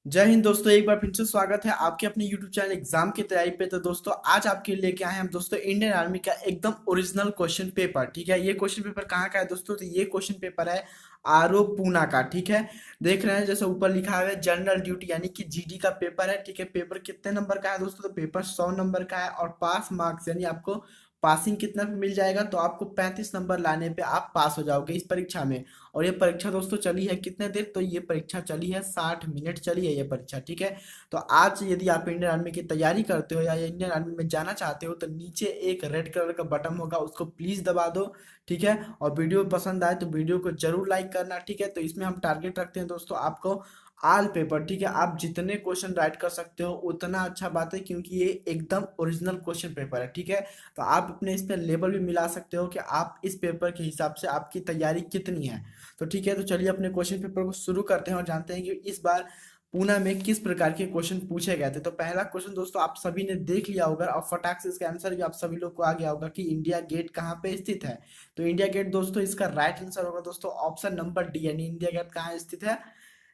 जय हिंद दोस्तों, एक बार फिर से स्वागत है आपके अपने YouTube चैनल एग्जाम की तैयारी पे। तो दोस्तों आज आपके लिए लेके आए हैं हम दोस्तों इंडियन आर्मी का एकदम ओरिजिनल क्वेश्चन पेपर। ठीक है, ये क्वेश्चन पेपर कहाँ का है दोस्तों? तो ये क्वेश्चन पेपर है आरओ पूना का। ठीक है, देख रहे हैं जैसे ऊपर लिखा हुआ है जनरल ड्यूटी यानी कि जीडी का पेपर है। ठीक है, पेपर कितने नंबर का है दोस्तों? तो पेपर 100 नंबर का है और पास मार्क्स यानी आपको पासिंग कितना पे मिल जाएगा? तो आपको 35 नंबर लाने पे आप पास हो जाओगे इस परीक्षा में। और ये परीक्षा दोस्तों चली है कितने देर? तो ये परीक्षा चली है 60 मिनट चली है ये परीक्षा। ठीक है, तो आज यदि आप इंडियन आर्मी की तैयारी करते हो या इंडियन आर्मी में जाना चाहते हो तो नीचे एक रेड कलर का बटन होगा, उसको प्लीज दबा दो। ठीक है, और वीडियो पसंद आए तो वीडियो को जरूर लाइक करना। ठीक है, तो इसमें हम टारगेट रखते हैं दोस्तों आपको आल पेपर। ठीक है, आप जितने क्वेश्चन राइट कर सकते हो उतना अच्छा बात है, क्योंकि ये एकदम ओरिजिनल क्वेश्चन पेपर है। ठीक है, तो आप अपने इस पे लेवल भी मिला सकते हो कि आप इस पेपर के हिसाब से आपकी तैयारी कितनी है। तो ठीक है, तो चलिए अपने क्वेश्चन पेपर को शुरू करते हैं और जानते हैं कि इस बार पूना में किस प्रकार के क्वेश्चन पूछे गए थे। तो पहला क्वेश्चन दोस्तों आप सभी ने देख लिया होगा और फटाक से इसका आंसर भी आप सभी लोग को आ गया होगा कि इंडिया गेट कहाँ पे स्थित है। तो इंडिया गेट दोस्तों इसका राइट आंसर होगा दोस्तों ऑप्शन नंबर डी, यानी इंडिया गेट कहाँ स्थित है?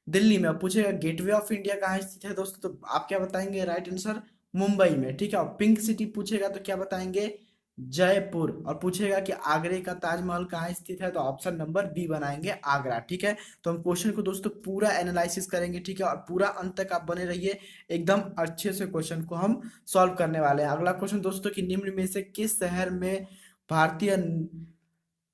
दिल्ली में। अब पूछेगा गेटवे ऑफ इंडिया कहाँ स्थित है दोस्तों, तो आप क्या बताएंगे? राइट आंसर मुंबई में। ठीक है, और पिंक सिटी पूछेगा तो क्या बताएंगे? जयपुर। और पूछेगा कि आगरे का ताजमहल कहाँ स्थित है, तो ऑप्शन नंबर बी बनाएंगे आगरा। ठीक है, तो हम क्वेश्चन को दोस्तों पूरा एनालिसिस करेंगे। ठीक है, और पूरा अंत तक आप बने रहिए, एकदम अच्छे से क्वेश्चन को हम सॉल्व करने वाले हैं। अगला क्वेश्चन दोस्तों कि निम्न में से किस शहर में भारतीय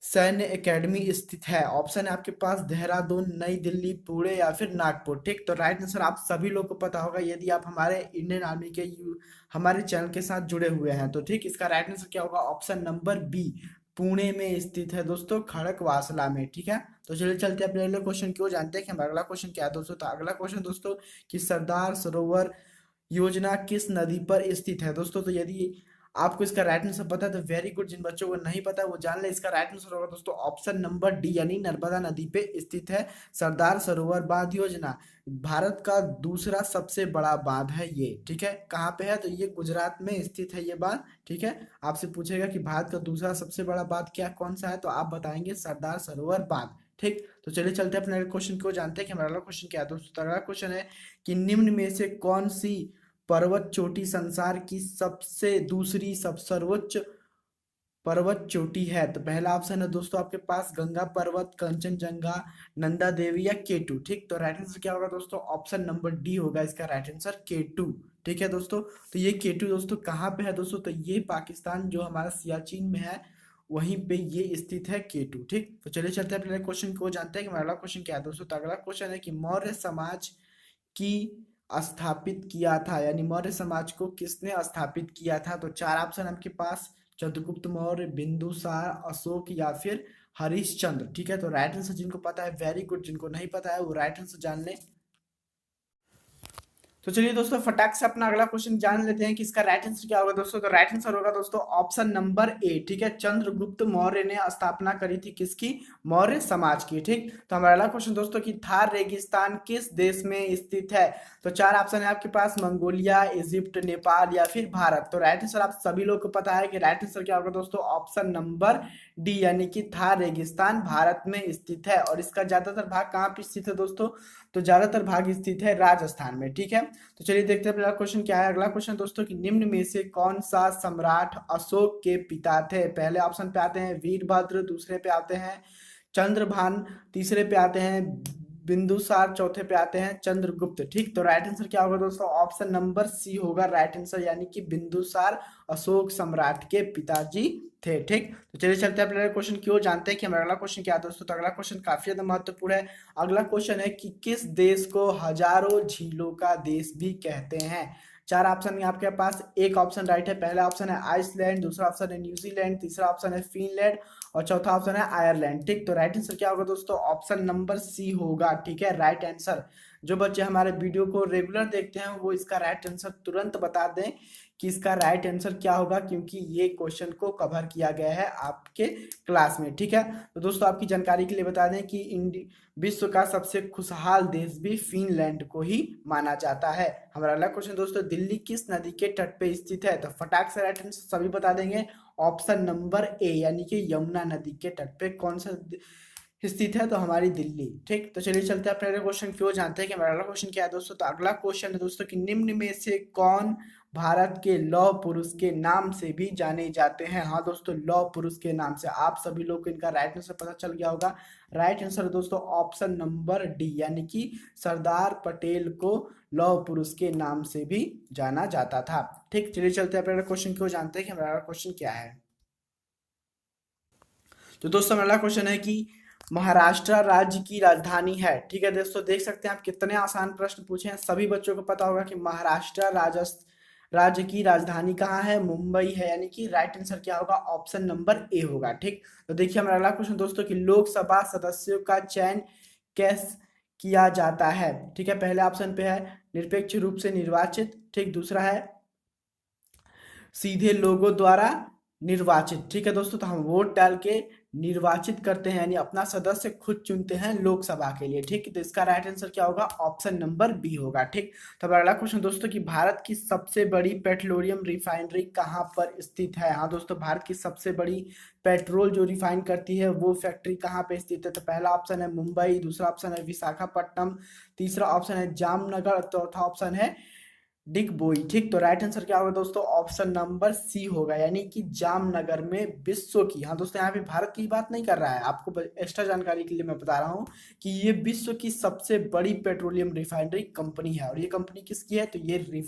सैन्य एकेडमी स्थित है? ऑप्शन है आपके पास देहरादून, नई दिल्ली, पुणे या फिर नागपुर। ठीक, तो राइट आंसर आप सभी लोग को पता होगा यदि आप हमारे इंडियन आर्मी के हमारे चैनल के साथ जुड़े हुए हैं। तो ठीक, इसका राइट आंसर क्या होगा? ऑप्शन नंबर बी, पुणे में स्थित है दोस्तों, खड़कवासला में। ठीक है, तो चलिए चलते हैं अपने अगले क्वेश्चन की ओर, जानते हैं कि हमारा अगला क्वेश्चन क्या है दोस्तों। तो अगला क्वेश्चन दोस्तों कि सरदार सरोवर योजना किस नदी पर स्थित है दोस्तों? तो यदि आपको इसका राइट आंसर पता है तो वेरी गुड, जिन बच्चों को नहीं पता है वो जान ले। इसका राइट आंसर होगा दोस्तों ऑप्शन नंबर डी, यानी नर्मदा नदी पे स्थित है सरदार सरोवर बांध योजना। भारत का दूसरा सबसे बड़ा बांध है ये। ठीक है, कहाँ पे है? तो ये गुजरात में स्थित है ये बांध। ठीक है, आपसे पूछेगा कि भारत का दूसरा सबसे बड़ा बांध क्या कौन सा है, तो आप बताएंगे सरदार सरोवर बांध। ठीक, तो चलिए चलते हैं अपने अगले क्वेश्चन को, जानते हैं कि हमारा अगला क्वेश्चन क्या है दोस्तों। तो अगला क्वेश्चन है कि निम्न में से कौन सी पर्वत चोटी संसार की सबसे दूसरी सब सर्वोच्च पर्वत चोटी है? तो पहला ऑप्शन है दोस्तों आपके पास गंगा पर्वत, कंचनजंगा, नंदा देवी या केटू। ठीक, तो राइट आंसर क्या होगा दोस्तों? ऑप्शन नंबर डी होगा इसका राइट आंसर, केटू। ठीक है दोस्तों, तो ये केटू दोस्तों कहाँ पे है दोस्तों? तो ये पाकिस्तान जो हमारा सियाचिन में है वहीं पे ये स्थित है केटू। ठीक, तो चलिए चलते हैं अपने क्वेश्चन को, जानते हैं कि हमारा अगला क्वेश्चन क्या है दोस्तों। तो अगला क्वेश्चन है कि मौर्य समाज की स्थापित किया था, यानी मौर्य समाज को किसने स्थापित किया था? तो चार ऑप्शन आपके पास, चंद्रगुप्त मौर्य, बिंदुसार, अशोक या फिर हरिश्चंद्र। ठीक है, तो राइट आंसर जिनको पता है वेरी गुड, जिनको नहीं पता है वो राइट आंसर जान ले। तो चलिए दोस्तों फटाक से अपना अगला क्वेश्चन जान लेते हैं कि इसका राइट आंसर क्या होगा दोस्तों। तो राइट आंसर होगा दोस्तों ऑप्शन नंबर ए। ठीक है, चंद्रगुप्त मौर्य ने स्थापना करी थी किसकी? मौर्य समाज की। ठीक, तो हमारा अगला क्वेश्चन दोस्तों कि थार रेगिस्तान किस देश में स्थित है? तो चार ऑप्शन है आपके पास, मंगोलिया, इजिप्ट, नेपाल या फिर भारत। तो राइट आंसर आप सभी लोग को पता है कि राइट आंसर क्या होगा दोस्तों? ऑप्शन नंबर डी, यानी कि थार रेगिस्तान भारत में स्थित है। और इसका ज्यादातर भाग कहाँ पे स्थित है दोस्तों? तो ज्यादातर भाग स्थित है राजस्थान में। ठीक है, तो चलिए देखते हैं अगला क्वेश्चन क्या है। अगला क्वेश्चन दोस्तों कि निम्न में से कौन सा सम्राट अशोक के पिता थे? पहले ऑप्शन पे आते हैं वीरभद्र, दूसरे पे आते हैं चंद्रभान, तीसरे पे आते हैं बिंदुसार, चौथे पे आते हैं चंद्रगुप्त। ठीक, तो राइट आंसर क्या होगा दोस्तों? ऑप्शन नंबर सी होगा राइट आंसर, यानी कि बिंदुसार अशोक सम्राट के पिताजी थे। ठीक, तो चलिए चलते हैं अपने क्वेश्चन की ओर, जानते हैं कि हमारा अगला क्वेश्चन क्या है दोस्तों। तो अगला क्वेश्चन काफी ज्यादा महत्वपूर्ण है। अगला क्वेश्चन है कि किस देश को हजारों झीलों का देश भी कहते हैं? चार ऑप्शन है आपके पास, एक ऑप्शन राइट है। पहला ऑप्शन है आइसलैंड, दूसरा ऑप्शन है न्यूजीलैंड, तीसरा ऑप्शन है फिनलैंड और चौथा ऑप्शन है आयरलैंड। ठीक, तो राइट आंसर क्या होगा दोस्तों? ऑप्शन नंबर सी होगा। ठीक है, राइट आंसर। जो बच्चे हमारे वीडियो को रेगुलर देखते हैं वो इसका राइट आंसर तुरंत बता दें कि इसका राइट आंसर क्या होगा, क्योंकि ये क्वेश्चन को कवर किया गया है आपके क्लास में। ठीक है, तो दोस्तों आपकी जानकारी के लिए बता दें कि विश्व का सबसे खुशहाल देश भी फिनलैंड को ही माना जाता है। हमारा अगला क्वेश्चन दोस्तों, दिल्ली किस नदी के तट पे स्थित है? तो फटाक से राइट आंसर सभी बता देंगे, ऑप्शन नंबर ए, यानी कि यमुना नदी के तट पे। कौन सा स्थित है? तो हमारी दिल्ली। ठीक, तो चलिए चलते हैं अपने अगले क्वेश्चन की ओर, जानते हैं कि हमारा अगला क्वेश्चन क्या है दोस्तों। तो अगला क्वेश्चन है दोस्तों कि निम्न में से कौन भारत के लौह पुरुष के नाम से भी जाने जाते हैं? हाँ दोस्तों, लौह पुरुष के नाम से। आप सभी लोग को इनका राइट आंसर पता चल गया होगा। राइट आंसर दोस्तों ऑप्शन नंबर डी, यानी कि सरदार पटेल को लौह पुरुष के नाम से भी जाना जाता था। ठीक, चलिए चलते हैं अपने अगले क्वेश्चन की ओर, जानते हैं कि हमारा क्वेश्चन क्या है। तो दोस्तों हमारा क्वेश्चन है कि महाराष्ट्र राज्य की राजधानी है। ठीक है दोस्तों, देख सकते हैं आप कितने आसान प्रश्न पूछे हैं। सभी बच्चों को पता होगा कि महाराष्ट्र राज्य की राजधानी कहाँ है? मुंबई है, यानी कि राइट आंसर क्या होगा? ऑप्शन नंबर ए होगा। ठीक, तो देखिए हमारा अगला क्वेश्चन दोस्तों कि लोकसभा सदस्यों का चयन कैसे किया जाता है? ठीक है, पहले ऑप्शन पे है निरपेक्ष रूप से निर्वाचित। ठीक, दूसरा है सीधे लोगों द्वारा निर्वाचित। ठीक है दोस्तों, तो हम वोट डाल के निर्वाचित करते हैं, यानी अपना सदस्य खुद चुनते हैं लोकसभा के लिए। ठीक, तो इसका राइट आंसर क्या होगा? ऑप्शन नंबर बी होगा। ठीक, तो अगला क्वेश्चन दोस्तों कि भारत की सबसे बड़ी पेट्रोलियम रिफाइनरी कहाँ पर स्थित है? हाँ दोस्तों, भारत की सबसे बड़ी पेट्रोल जो रिफाइन करती है वो फैक्ट्री कहाँ पे स्थित है? तो पहला ऑप्शन है मुंबई, दूसरा ऑप्शन है विशाखापट्टनम, तीसरा ऑप्शन है जामनगर, चौथा ऑप्शन है डिगबोई। ठीक, तो राइट आंसर क्या होगा दोस्तों? ऑप्शन नंबर सी होगा, यानी कि जामनगर में विश्व की। हाँ दोस्तों, यहाँ पे भारत की बात नहीं कर रहा है, आपको एक्स्ट्रा जानकारी के लिए मैं बता रहा हूँ कि ये विश्व की सबसे बड़ी पेट्रोलियम रिफाइनरी कंपनी है। और ये कंपनी किसकी है? तो ये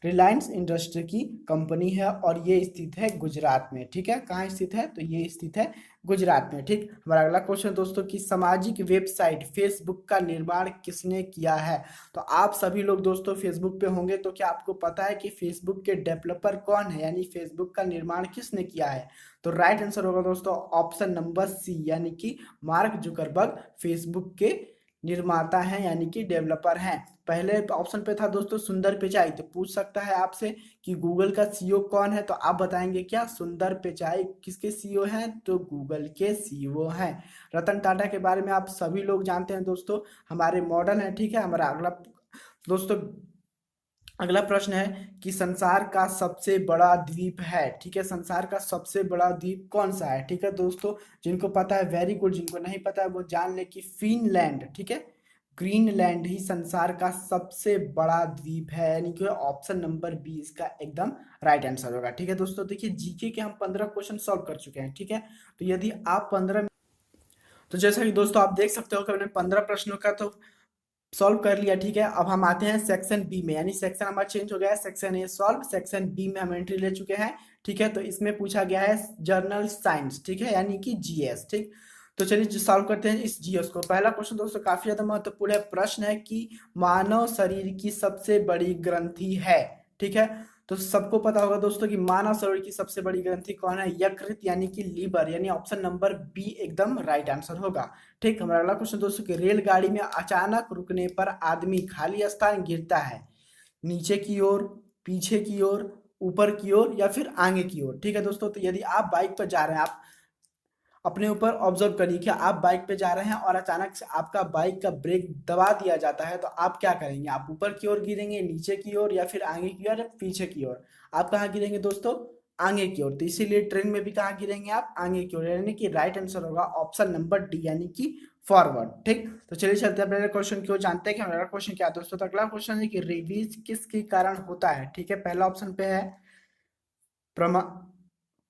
रिलायंस इंडस्ट्री की कंपनी है और ये स्थित है गुजरात में। ठीक है, कहाँ स्थित है? तो ये स्थित है गुजरात में। ठीक, हमारा अगला क्वेश्चन दोस्तों कि सामाजिक वेबसाइट फेसबुक का निर्माण किसने किया है? तो आप सभी लोग दोस्तों फेसबुक पे होंगे, तो क्या आपको पता है कि फेसबुक के डेवलपर कौन है, यानी फेसबुक का निर्माण किसने किया है? तो राइट आंसर होगा दोस्तों ऑप्शन नंबर सी, यानी कि मार्क जुकरबर्ग फेसबुक के निर्माता हैं, यानी कि डेवलपर हैं। पहले ऑप्शन पे था दोस्तों सुंदर पिचाई, तो पूछ सकता है आपसे कि गूगल का सीईओ कौन है, तो आप बताएंगे क्या? सुंदर पिचाई किसके सीईओ हैं? तो गूगल के सीईओ हैं। रतन टाटा के बारे में आप सभी लोग जानते हैं दोस्तों, हमारे मॉडल हैं। ठीक है, हमारा अगला दोस्तों अगला प्रश्न है कि संसार का सबसे बड़ा द्वीप है। ठीक है, संसार का सबसे बड़ा द्वीप कौन सा है? ठीक है दोस्तों, जिनको पता है वेरी गुड, जिनको नहीं पता है वो जान ले कि फिनलैंड। ठीक है, ग्रीनलैंड ही संसार का सबसे बड़ा द्वीप है, यानी कि ऑप्शन नंबर बी इसका एकदम राइट आंसर होगा। ठीक है दोस्तों, देखिए जीके के हम 15 क्वेश्चन सॉल्व कर चुके हैं। ठीक है, तो यदि आप 15, तो जैसा कि दोस्तों आप देख सकते हो कि मैंने 15 प्रश्नों का तो सॉल्व कर लिया। ठीक है, अब हम आते हैं सेक्शन बी में, यानी सेक्शन हमारा चेंज हो गया है। Section A solve, section B में हम एंट्री ले चुके हैं। ठीक है, तो इसमें पूछा गया है जर्नल साइंस। ठीक है, यानी कि जीएस। ठीक, तो चलिए सॉल्व करते हैं इस जीएस को। पहला क्वेश्चन दोस्तों काफी ज्यादा महत्वपूर्ण है। प्रश्न है कि मानव शरीर की सबसे बड़ी ग्रंथि है। ठीक है, तो सबको पता होगा दोस्तों कि मानव शरीर की सबसे बड़ी ग्रंथि कौन है? यकृत, यानी कि लीवर, यानी ऑप्शन नंबर बी एकदम राइट आंसर होगा। ठीक, हमारा अगला क्वेश्चन दोस्तों कि रेलगाड़ी में अचानक रुकने पर आदमी खाली स्थान गिरता है नीचे की ओर, पीछे की ओर, ऊपर की ओर या फिर आगे की ओर। ठीक है दोस्तों, तो यदि आप बाइक पर जा रहे हैं, आप अपने ऊपर ऑब्जर्व करिए कि आप बाइक पे जा रहे हैं और अचानक से आपका बाइक का ब्रेक दबा दिया जाता है, तो आप क्या करेंगे? आप ऊपर की ओर गिरेंगे, नीचे की ओर, या फिर आगे की ओर, या पीछे की ओर? आप कहाँ गिरेंगे दोस्तों? आगे की ओर। तो इसीलिए ट्रेन में भी कहाँ गिरेंगे आप? आगे की ओर, यानी कि राइट आंसर होगा ऑप्शन नंबर डी, यानी कि फॉरवर्ड। ठीक, तो चलिए चलते हैं अपने क्वेश्चन की ओर, जानते हैं कि हमारा क्वेश्चन क्या है दोस्तों। तो अगला क्वेश्चन है कि रेबीज किसके कारण होता है? ठीक है, पहला ऑप्शन पे है प्रमा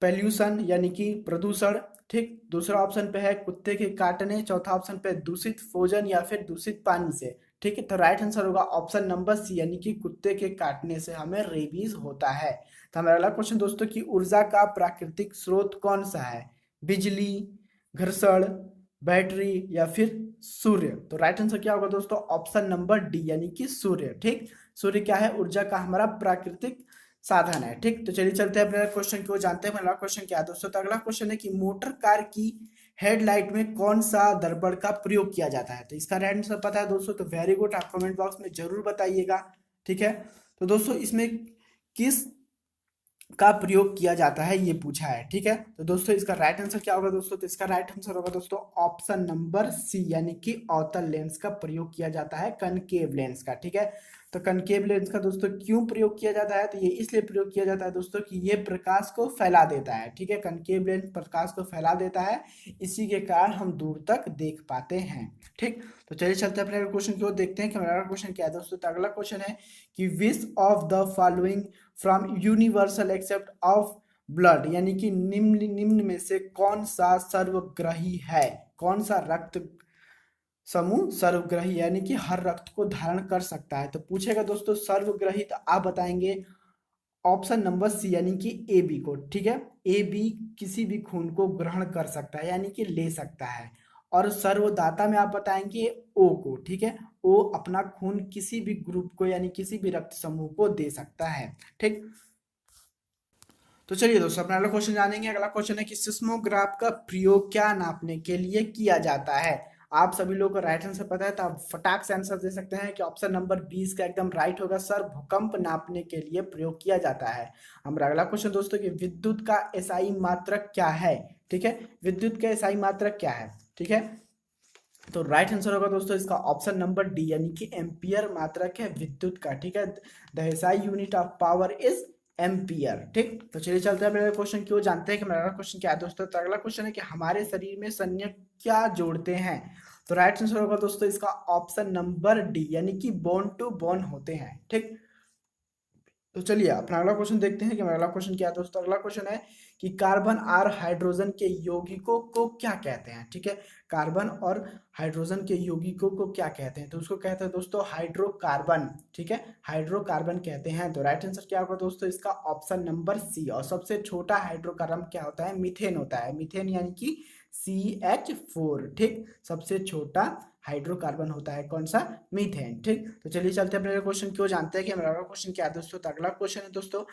पॉल्यूशन, यानी कि प्रदूषण। ठीक, दूसरा ऑप्शन पे है कुत्ते के काटने, चौथा ऑप्शन पे दूषित भोजन या फिर दूषित पानी से। ठीक है, तो राइट आंसर होगा ऑप्शन नंबर सी, यानी कि कुत्ते के काटने से हमें रेबीज होता है। तो हमारा अगला क्वेश्चन दोस्तों कि ऊर्जा का प्राकृतिक स्रोत कौन सा है? बिजली, घर्षण, बैटरी या फिर सूर्य? तो राइट आंसर क्या होगा दोस्तों? ऑप्शन नंबर डी, यानी कि सूर्य। ठीक, सूर्य क्या है? ऊर्जा का हमारा प्राकृतिक साधन है। ठीक, तो चलिए चलते हैं अपने क्वेश्चन की ओर, जानते हैं अगला क्वेश्चन क्या है दोस्तों। तो अगला क्वेश्चन है कि मोटर कार की हेडलाइट में कौन सा दर्पण का प्रयोग किया जाता है? तो इसका राइट आंसर पता है दोस्तों, तो वेरी गुड, आप कमेंट बॉक्स में जरूर बताइएगा। ठीक है, तो दोस्तों इसमें किस का प्रयोग किया जाता है ये पूछा है। ठीक है, तो दोस्तों इसका राइट आंसर क्या होगा दोस्तों? तो इसका राइट आंसर होगा दोस्तों ऑप्शन नंबर सी, यानी कि अवतल लेंस का प्रयोग किया जाता है, कनकेव लेंस का। ठीक है, तो कनकेव लेंस का दोस्तों क्यों प्रयोग किया जाता है, तो ये इसलिए प्रयोग किया जाता है दोस्तों कि ये प्रकाश को फैला देता है, ठीक है, कनकेव लेंस प्रकाश को फैला देता है, इसी के कारण हम दूर तक देख पाते हैं। ठीक, तो चलिए चलते हैं अपने क्वेश्चन की ओर, देखते हैं कि हमारा क्वेश्चन क्या है दोस्तों। तो अगला क्वेश्चन है कि which of the following from universal except of blood, यानी कि निम्न में से कौन सा सर्वग्राही है, कौन सा रक्त समूह सर्वग्राही यानी कि हर रक्त को धारण कर सकता है। तो पूछेगा दोस्तों सर्वग्राही, तो आप बताएंगे ऑप्शन नंबर सी यानी कि ए बी को, ठीक है, ए बी किसी भी खून को ग्रहण कर सकता है यानी कि ले सकता है। और सर्वदाता में आप बताएंगे ओ को, ठीक है, ओ अपना खून किसी भी ग्रुप को यानी किसी भी रक्त समूह को दे सकता है। ठीक, तो चलिए दोस्तों अपना अगला क्वेश्चन जानेंगे। अगला क्वेश्चन है कि सिस्मोग्राफ का प्रयोग क्या नापने के लिए किया जाता है। आप सभी लोगों को राइट आंसर पता है, तो आप फटाक से आंसर दे सकते हैं कि ऑप्शन नंबर 20 का एकदम राइट होगा सर, भूकंप नापने के लिए प्रयोग किया जाता है। हमारा अगला क्वेश्चन दोस्तों कि विद्युत का एसआई मात्रक क्या है, ठीक है, विद्युत का एसआई मात्रक क्या है, ठीक है, तो राइट आंसर होगा दोस्तों इसका ऑप्शन नंबर डी यानी कि एम्पियर मात्रक है विद्युत का, ठीक है, the SI unit of power is ampere. ठीक, तो चलिए चलते हैं मेरा क्वेश्चन क्यों जानते हैं कि मेरा क्वेश्चन क्या है दोस्तों। तो अगला क्वेश्चन है कि हमारे शरीर में संयुक्त क्या जोड़ते हैं, तो राइट आंसर होगा दोस्तों इसका ऑप्शन नंबर डी यानी कि बोन टू बोन होते हैं। ठीक, तो चलिए अपना अगला क्वेश्चन देखते हैं कि मेरा अगला क्वेश्चन क्या है दोस्तों। अगला क्वेश्चन है कि कार्बन और हाइड्रोजन के यौगिकों को क्या कहते हैं, ठीक है, कार्बन और हाइड्रोजन के यौगिकों को क्या कहते हैं, तो उसको कहते हैं दोस्तों हाइड्रोकार्बन, ठीक है, हाइड्रोकार्बन कहते हैं। तो राइट आंसर क्या होगा दोस्तों इसका ऑप्शन नंबर सी। और सबसे छोटा हाइड्रोकार्बन क्या होता है, मीथेन होता है, मीथेन यानी कि CH4। ठीक, सबसे छोटा हाइड्रोकार्बन होता है कौन सा, मीथेन। ठीक, तो चलिए चलते हैं अपने क्वेश्चन क्यों जानते हैं कि हमारा क्वेश्चन क्या है दोस्तों। तो अगला क्वेश्चन है दोस्तों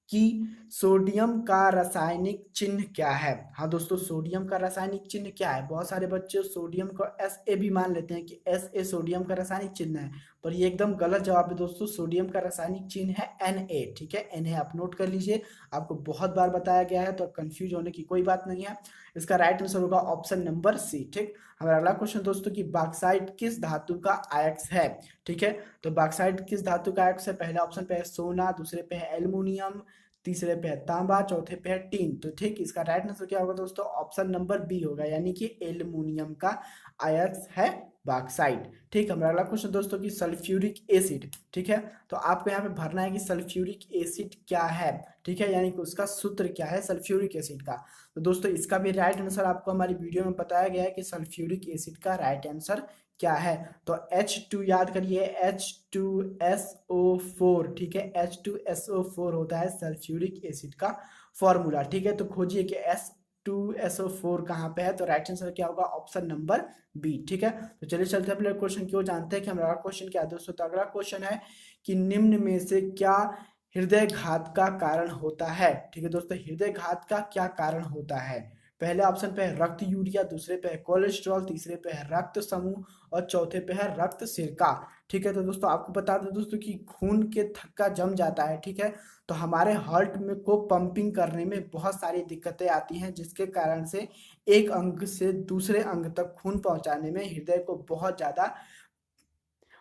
कि सोडियम का रासायनिक चिन्ह क्या है। हाँ दोस्तों, सोडियम का रासायनिक चिन्ह क्या है, बहुत सारे बच्चे सोडियम को SA भी मान लेते हैं कि SA सोडियम का रासायनिक चिन्ह है, पर ये एकदम गलत जवाब है दोस्तों। सोडियम का रासायनिक चिन्ह है Na, ठीक है, Na आप नोट कर लीजिए, आपको बहुत बार बताया गया है तो कंफ्यूज होने की कोई बात नहीं है। इसका राइट आंसर होगा ऑप्शन नंबर सी। ठीक, हमारा अगला क्वेश्चन दोस्तों कि बॉक्साइट किस धातु का आयस्क है, ठीक है, तो बॉक्साइट किस धातु का आयस्क है, पहले ऑप्शन पे है सोना, दूसरे पे है एल्युमिनियम, तीसरे पे है तांबा, चौथे पे है टीन। तो ठीक, इसका राइट आंसर क्या होगा दोस्तों, ऑप्शन नंबर बी होगा यानी कि एल्युमिनियम का आयस्क है बॉक्साइट। ठीक, हमारा अगला क्वेश्चन दोस्तों कि सल्फ्यूरिक एसिड, ठीक है, तो आपको यहाँ पे भरना है कि सल्फ्यूरिक एसिड क्या है, ठीक है, यानी कि उसका सूत्र क्या है सल्फ्यूरिक एसिड का। तो दोस्तों इसका भी राइट आंसर आपको हमारी वीडियो में बताया गया है कि सल्फ्यूरिक एसिड का राइट आंसर क्या है। तो H2 याद करिए, H2SO4, ठीक है, H2SO4 होता है सल्फ्यूरिक एसिड का फॉर्मूला। ठीक है, तो खोजिए कि H2SO4 कहाँ पे है, तो राइट आंसर क्या होगा ऑप्शन नंबर बी। ठीक है, तो चलिए चलते हैं अगले क्वेश्चन की ओर, जानते हैं कि हमारा क्वेश्चन क्या है दोस्तों। तो अगला क्वेश्चन है कि निम्न में से क्या हृदय घात का कारण होता है। ठीक है दोस्तों, हृदय घात का क्या कारण होता है, पहले ऑप्शन पे है रक्त यूरिया, दूसरे पे है कोलेस्ट्रॉल, तीसरे पे है रक्त समूह और चौथे पे है रक्त सिरका। ठीक है, तो दोस्तों आपको बता दें दोस्तों कि खून के थक्का जम जाता है, ठीक है, तो हमारे हार्ट में को पंपिंग करने में बहुत सारी दिक्कतें आती हैं, जिसके कारण से एक अंग से दूसरे अंग तक खून पहुंचाने में हृदय को बहुत ज्यादा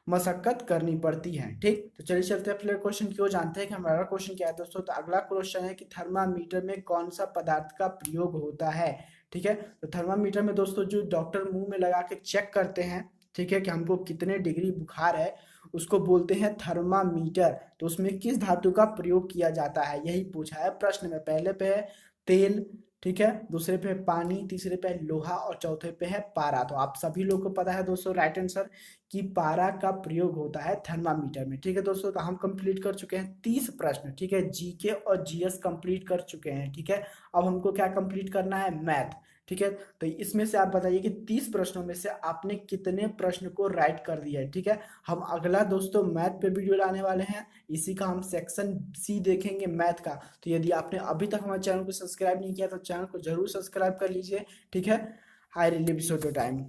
मशक्कत करनी पड़ती है। ठीक, तो चलिए चलते हैं अगले क्वेश्चन की ओर, जानते हैं कि हमारा क्वेश्चन क्या है दोस्तों। तो अगला क्वेश्चन है कि थर्मामीटर में कौन सा पदार्थ का प्रयोग होता है। ठीक है, तो थर्मामीटर में दोस्तों जो डॉक्टर मुंह में लगा के चेक करते हैं, ठीक है, कि हमको कितने डिग्री बुखार है, उसको बोलते हैं थर्मामीटर। तो उसमें किस धातु का प्रयोग किया जाता है, यही पूछा है प्रश्न में। पहले पे है तेल, ठीक है, दूसरे पे है पानी, तीसरे पे है लोहा और चौथे पे है पारा। तो आप सभी लोग को पता है दोस्तों राइट आंसर कि पारा का प्रयोग होता है थर्मामीटर में। ठीक है दोस्तों, तो हम कंप्लीट कर चुके हैं 30 प्रश्न, ठीक है, जीके और जीएस कंप्लीट कर चुके हैं। ठीक है, अब हमको क्या कंप्लीट करना है, मैथ। ठीक है, तो इसमें से आप बताइए कि 30 प्रश्नों में से आपने कितने प्रश्न को राइट कर दिया है। ठीक है, हम अगला दोस्तों मैथ पे वीडियो लाने वाले हैं, इसी का हम सेक्शन सी देखेंगे मैथ का। तो यदि आपने अभी तक हमारे चैनल को सब्सक्राइब नहीं किया तो चैनल को जरूर सब्सक्राइब कर लीजिए। ठीक है, I really appreciate your time.